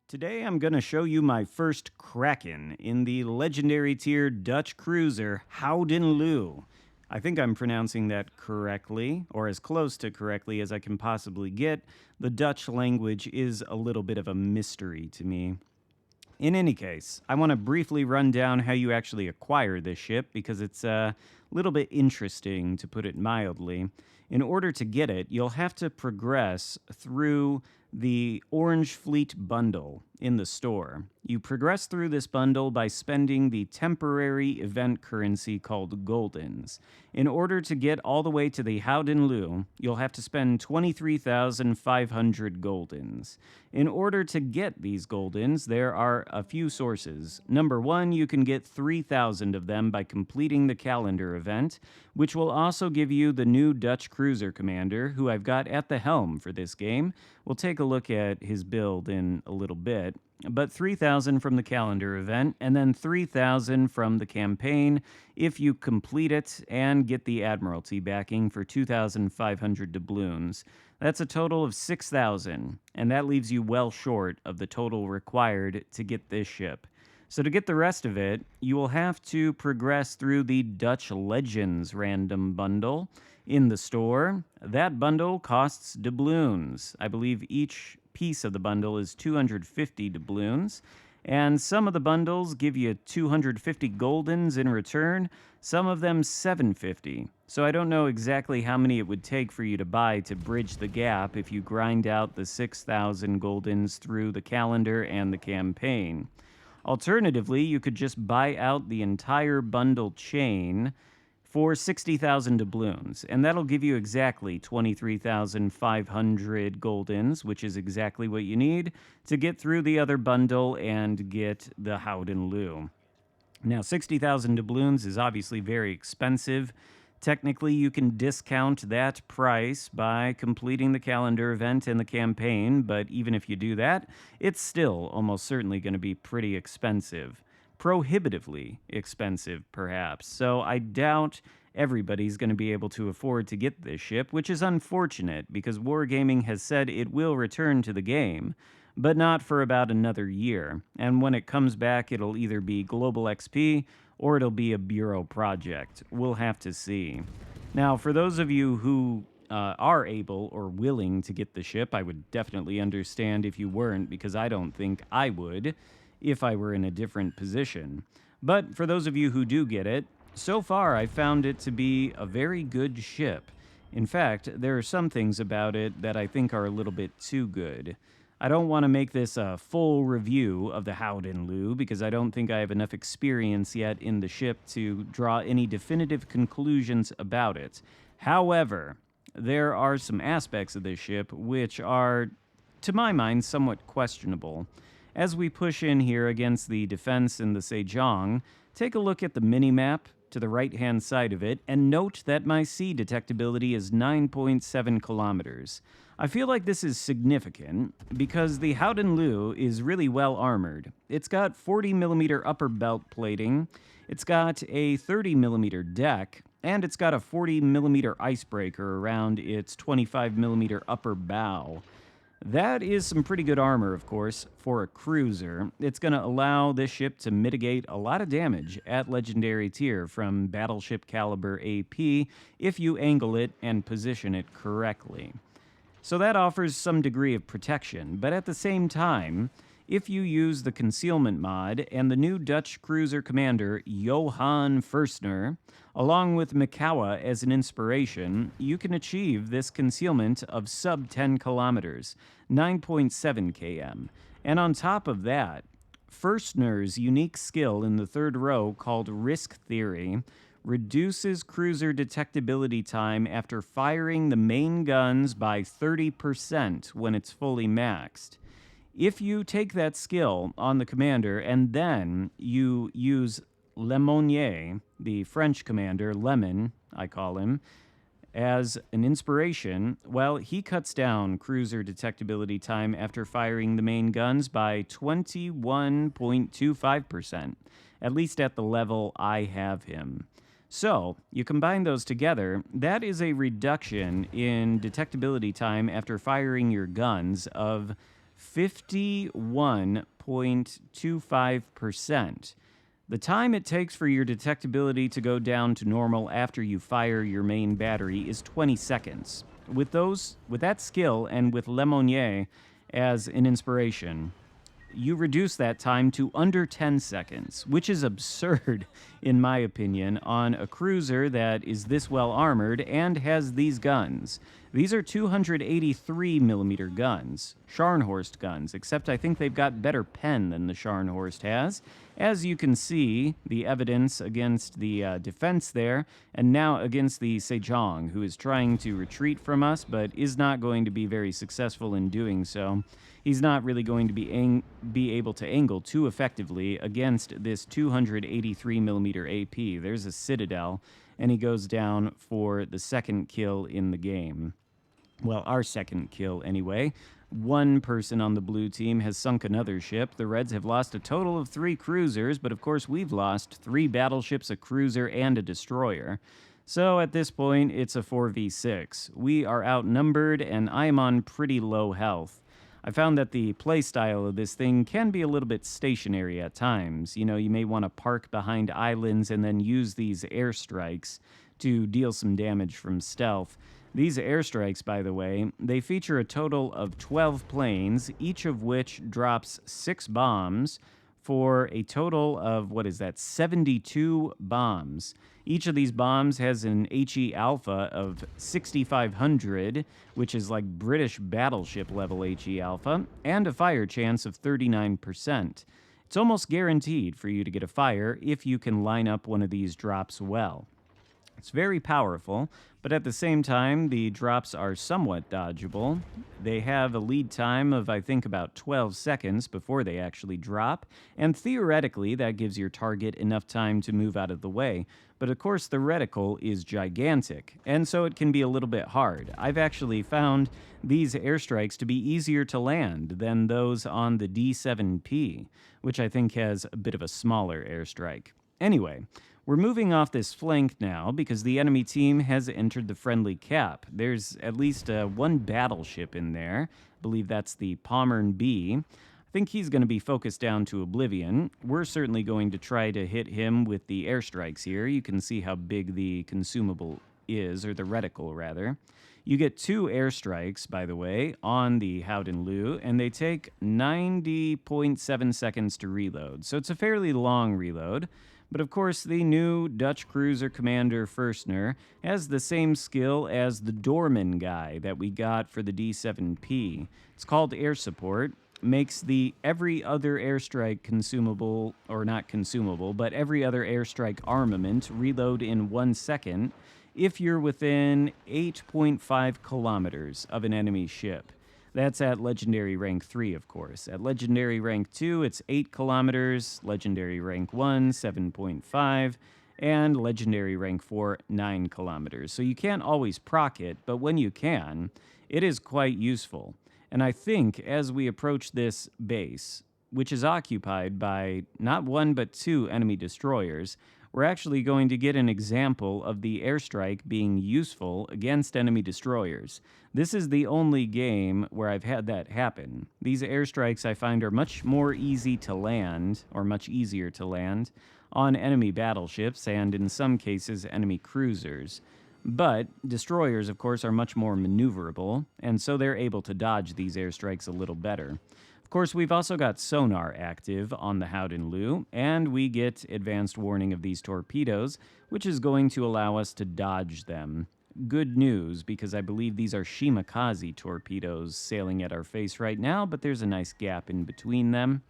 Today I'm going to show you my first Kraken in the Legendary Tier Dutch cruiser Gouden Leeuw. I think I'm pronouncing that correctly, or as close to correctly as I can possibly get. The Dutch language is a little bit of a mystery to me. In any case, I want to briefly run down how you actually acquire this ship because it's a little bit interesting, to put it mildly. In order to get it, you'll have to progress through the Orange Fleet bundle in the store. You progress through this bundle by spending the temporary event currency called Goldens. In order to get all the way to the Gouden Leeuw, you'll have to spend 23,500 Goldens. In order to get these Goldens, there are a few sources. Number one, you can get 3,000 of them by completing the calendar event, which will also give you the new Dutch cruiser commander, who I've got at the helm for this game. We'll take a look at his build in a little bit. But 3,000 from the calendar event, and then 3,000 from the campaign if you complete it and get the Admiralty backing for 2,500 doubloons. That's a total of 6,000, and that leaves you well short of the total required to get this ship. So to get the rest of it, you will have to progress through the Dutch Legends random bundle in the store. That bundle costs doubloons. I believe each piece of the bundle is 250 doubloons, and some of the bundles give you 250 Goldens in return, some of them 750. So I don't know exactly how many it would take for you to buy to bridge the gap if you grind out the 6,000 Goldens through the calendar and the campaign. Alternatively, you could just buy out the entire bundle chain for 60,000 doubloons, and that'll give you exactly 23,500 Goldens, which is exactly what you need to get through the other bundle and get the Gouden Leeuw. Now, 60,000 doubloons is obviously very expensive. Technically, you can discount that price by completing the calendar event and the campaign, but even if you do that, it's still almost certainly going to be pretty expensive. Prohibitively expensive, perhaps. So I doubt everybody's going to be able to afford to get this ship, which is unfortunate because Wargaming has said it will return to the game, but not for about another year. And when it comes back, it'll either be Global XP or it'll be a Bureau project. We'll have to see. Now, for those of you who are able or willing to get the ship, I would definitely understand if you weren't, because I don't think I would if I were in a different position. But for those of you who do get it, so far I found it to be a very good ship. In fact, there are some things about it that I think are a little bit too good. I don't want to make this a full review of the Gouden Leeuw because I don't think I have enough experience yet in the ship to draw any definitive conclusions about it. However, there are some aspects of this ship which are, to my mind, somewhat questionable. As we push in here against the defense in the Sejong, take a look at the mini-map to the right-hand side of it, and note that my sea detectability is 9.7 kilometers. I feel like this is significant because the Gouden Leeuw is really well armored. It's got 40mm upper belt plating, it's got a 30mm deck, and it's got a 40mm icebreaker around its 25mm upper bow. That is some pretty good armor, of course, for a cruiser. It's going to allow this ship to mitigate a lot of damage at Legendary Tier from Battleship Caliber AP if you angle it and position it correctly. So that offers some degree of protection, but at the same time, if you use the concealment mod and the new Dutch cruiser commander Johan Furstner, along with Mikawa as an inspiration, you can achieve this concealment of sub 10 kilometers, 9.7 km. And on top of that, Furstner's unique skill in the third row called Risk Theory reduces cruiser detectability time after firing the main guns by 30% when it's fully maxed. If you take that skill on the commander and then you use Lemonnier, the French commander, Lemon, I call him, as an inspiration, well, he cuts down cruiser detectability time after firing the main guns by 21.25%, at least at the level I have him. So, you combine those together, that is a reduction in detectability time after firing your guns of 51.25%. The time it takes for your detectability to go down to normal after you fire your main battery is 20 seconds. With that skill and with Lemonnier as an inspiration, you reduce that time to under 10 seconds, which is absurd, in my opinion, on a cruiser that is this well armored and has these guns. These are 283 millimeter guns, Scharnhorst guns, except I think they've got better pen than the Scharnhorst has. As you can see, the evidence against the defense there, and now against the Sejong, who is trying to retreat from us, but is not going to be very successful in doing so. He's not really going to be able to angle too effectively against this 283 millimeter AP. There's a Citadel, and he goes down for the second kill in the game. Well, our second kill anyway. One person on the blue team has sunk another ship. The Reds have lost a total of 3 cruisers, but of course we've lost 3 battleships, a cruiser, and a destroyer. So at this point, it's a 4v6. We are outnumbered, and I am on pretty low health. I found that the playstyle of this thing can be a little bit stationary at times. You know, you may want to park behind islands and then use these airstrikes to deal some damage from stealth. These airstrikes, by the way, they feature a total of 12 planes, each of which drops 6 bombs for a total of, 72 bombs. Each of these bombs has an HE alpha of 6,500, which is like British battleship level HE alpha, and a fire chance of 39%. It's almost guaranteed for you to get a fire if you can line up one of these drops well. It's very powerful, but at the same time, the drops are somewhat dodgeable. They have a lead time of, I think, about 12 seconds before they actually drop, and theoretically, that gives your target enough time to move out of the way. But of course, the reticle is gigantic, and so it can be a little bit hard. I've actually found these airstrikes to be easier to land than those on the D7P, which I think has a bit of a smaller airstrike. Anyway, we're moving off this flank now because the enemy team has entered the friendly cap. There's at least one battleship in there. I believe that's the Pommern B. I think he's going to be focused down to oblivion. We're certainly going to try to hit him with the airstrikes here. You can see how big the consumable is, or the reticle, rather. You get 2 airstrikes, by the way, on the Gouden Leeuw, and they take 90.7 seconds to reload. So it's a fairly long reload. But of course, the new Dutch cruiser commander Firstner has the same skill as the doorman guy that we got for the D7P. It's called air support. Makes the every other airstrike consumable, or not consumable, but every other airstrike armament reload in 1 second if you're within 8.5 kilometers of an enemy ship. That's at Legendary Rank 3, of course. At Legendary Rank 2, it's 8 kilometers, Legendary Rank 1, 7.5, and Legendary Rank 4, 9 kilometers. So you can't always proc it, but when you can, it is quite useful. And I think as we approach this base, which is occupied by not 1 but 2 enemy destroyers, we're actually going to get an example of the airstrike being useful against enemy destroyers. This is the only game where I've had that happen. These airstrikes I find are much more easy to land, or much easier to land, on enemy battleships and in some cases enemy cruisers. But destroyers, of course, are much more maneuverable, and so they're able to dodge these airstrikes a little better. Of course, we've also got sonar active on the Gouden Leeuw, and we get advanced warning of these torpedoes, which is going to allow us to dodge them. Good news, because I believe these are Shimakaze torpedoes sailing at our face right now, but there's a nice gap in between them.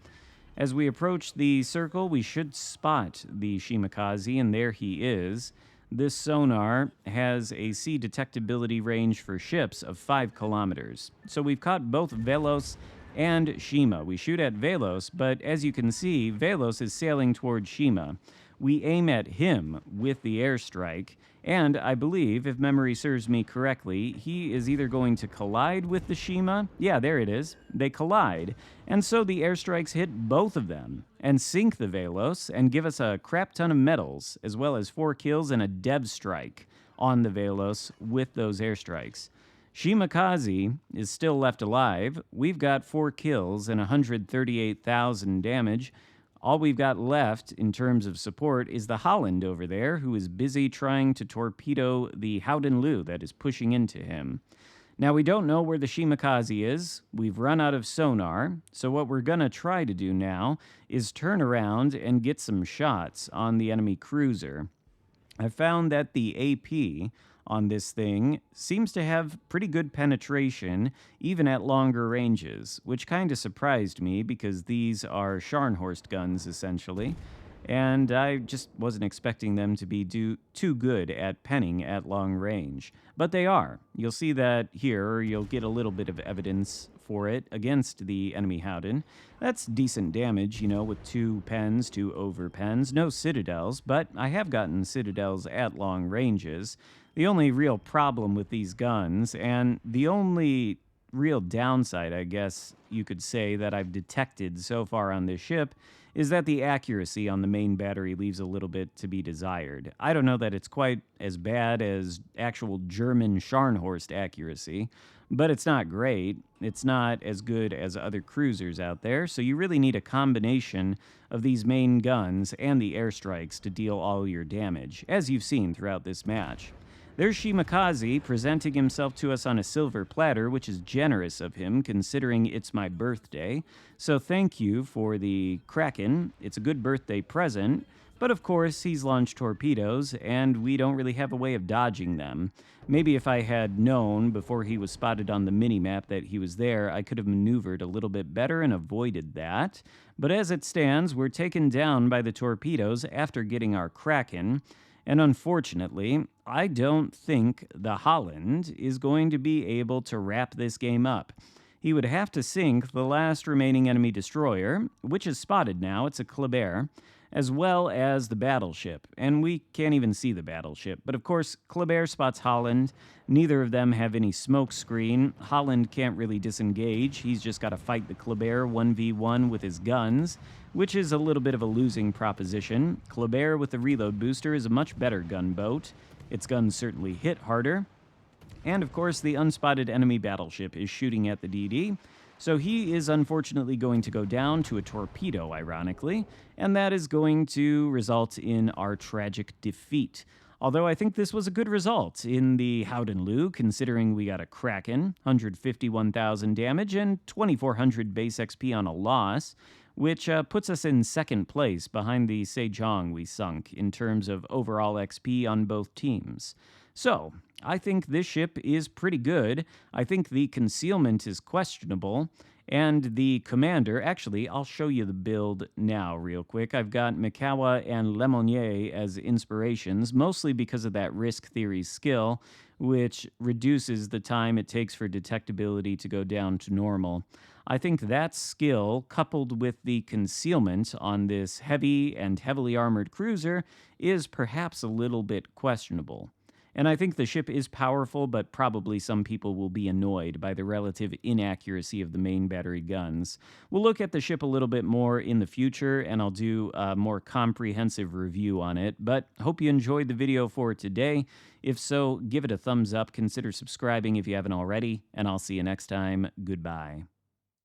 As we approach the circle, we should spot the Shimakaze, and there he is. This sonar has a sea detectability range for ships of 5 kilometers. So we've caught both Velos and Shima. We shoot at Velos, but as you can see, Velos is sailing towards Shima. We aim at him with the airstrike, and I believe, if memory serves me correctly, he is either going to collide with the Shima. Yeah, there it is. They collide, and so the airstrikes hit both of them and sink the Velos and give us a crap ton of medals, as well as 4 kills and a dev strike on the Velos with those airstrikes. Shimakaze is still left alive. We've got 4 kills and 138,000 damage. All we've got left in terms of support is the Holland over there, who is busy trying to torpedo the Gouden Leeuw that is pushing into him. Now, we don't know where the Shimakaze is. We've run out of sonar, so what we're going to try to do now is turn around and get some shots on the enemy cruiser. I found that the AP on this thing seems to have pretty good penetration, even at longer ranges, which kind of surprised me because these are Scharnhorst guns, essentially, and I just wasn't expecting them to be too good at penning at long range. But they are. You'll see that here, or you'll get a little bit of evidence for it against the enemy Gouden. That's decent damage, with 2 pens, 2 over pens, no citadels, but I have gotten citadels at long ranges. The only real problem with these guns, and the only real downside, I guess you could say, that I've detected so far on this ship, is that the accuracy on the main battery leaves a little bit to be desired. I don't know that it's quite as bad as actual German Scharnhorst accuracy, but it's not great. It's not as good as other cruisers out there, so you really need a combination of these main guns and the airstrikes to deal all your damage, as you've seen throughout this match. There's Shimakaze presenting himself to us on a silver platter, which is generous of him considering it's my birthday. So thank you for the Kraken. It's a good birthday present. But of course, he's launched torpedoes, and we don't really have a way of dodging them. Maybe if I had known before he was spotted on the minimap that he was there, I could have maneuvered a little bit better and avoided that. But as it stands, we're taken down by the torpedoes after getting our Kraken. And unfortunately, I don't think the Holland is going to be able to wrap this game up. He would have to sink the last remaining enemy destroyer, which is spotted now, it's a Kleber, as well as the battleship. And we can't even see the battleship. But of course, Kleber spots Holland. Neither of them have any smoke screen. Holland can't really disengage. He's just got to fight the Kleber 1v1 with his guns, which is a little bit of a losing proposition. Kleber with the reload booster is a much better gunboat. Its guns certainly hit harder. And of course, the unspotted enemy battleship is shooting at the DD. So he is unfortunately going to go down to a torpedo, ironically, and that is going to result in our tragic defeat. Although I think this was a good result in the Gouden Leeuw, considering we got a Kraken, 151,000 damage, and 2,400 base XP on a loss, which puts us in second place behind the Sejong we sunk in terms of overall XP on both teams. So, I think this ship is pretty good. I think the concealment is questionable. And the commander, actually, I'll show you the build now real quick. I've got Mikawa and Lemonnier as inspirations, mostly because of that risk theory skill, which reduces the time it takes for detectability to go down to normal. I think that skill, coupled with the concealment on this heavy and heavily armored cruiser, is perhaps a little bit questionable. And I think the ship is powerful, but probably some people will be annoyed by the relative inaccuracy of the main battery guns. We'll look at the ship a little bit more in the future, and I'll do a more comprehensive review on it. But hope you enjoyed the video for today. If so, give it a thumbs up, consider subscribing if you haven't already, and I'll see you next time. Goodbye.